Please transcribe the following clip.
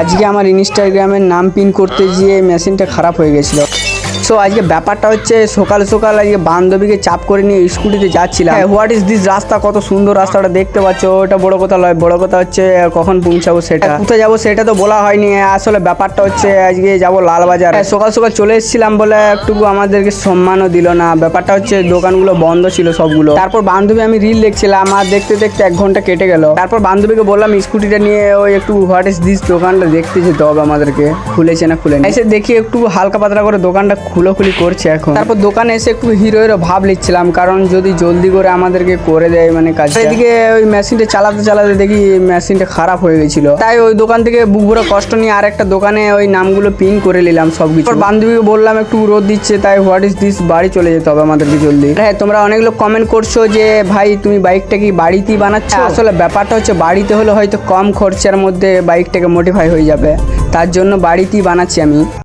আজকে আমার ইনস্টাগ্রামের নাম পিন করতে গিয়ে মেশিনটা খারাপ হয়ে গেছিলো। সো আজকে ব্যাপারটা হচ্ছে সকাল সকাল আজকে বান্ধবীকে চাপ করে নিয়ে স্কুটিতে যাচ্ছিলাম। হোয়াট ইজ দিস রাস্তা, কত সুন্দর রাস্তাটা দেখতে পাচ্ছ। ওটা বড় কথা নয়, বড় কথা হচ্ছে কখন পৌঁছাবো, সেটা কোথায় যাবো সেটা তো বলা হয়নি। আসলে ব্যাপারটা হচ্ছে আজকে যাবো লালবাজার। সকাল সকাল চলে এসেছিলাম বলে একটু আমাদেরকে সম্মানও দিল না। ব্যাপারটা হচ্ছে দোকানগুলো বন্ধ ছিল সবগুলো। তারপর বান্ধবী আমি রিল দেখছিলাম আর দেখতে দেখতে 1 ঘন্টা কেটে গেল। তারপর বান্ধবীকে বললাম স্কুটিটা নিয়ে ওই একটু হোয়াট ইজ দিস দোকানটা দেখতে যেতে হবে আমাদেরকে, খুলেছে না খুলে এসে দেখি একটু হালকা পাতলা করে দোকানটা খুলি করছে এখন। তারপর দোকানে এসে একটু হিরো ভাব লিখছিলাম, কারণ যদি জলদি করে আমাদেরকে করে দেয় মানে কাজ। এদিকে ওই মেশিনটা চালাতে দেখি মেশিনটা খারাপ হয়ে গেছিল। তাই ওই দোকান থেকে বুক ভরে কষ্ট নিয়ে আর একটা দোকানে ওই নামগুলো পিন করে নিলাম সবকিছু। বান্ধবীকে বললাম একটু রোদ দিচ্ছে, তাই হোয়াট ইজ দিস বাড়ি চলে যেতে হবে আমাদেরকে জলদি। হ্যাঁ, তোমরা অনেক লোক কমেন্ট করছো যে ভাই তুমি বাইকটা কি বাড়িতেই বানাচ্ছ। আসলে ব্যাপারটা হচ্ছে বাড়িতে হলে হয়তো কম খরচার মধ্যে বাইকটাকে মডিফাই হয়ে যাবে, তার জন্য বাড়িতেই বানাচ্ছি আমি।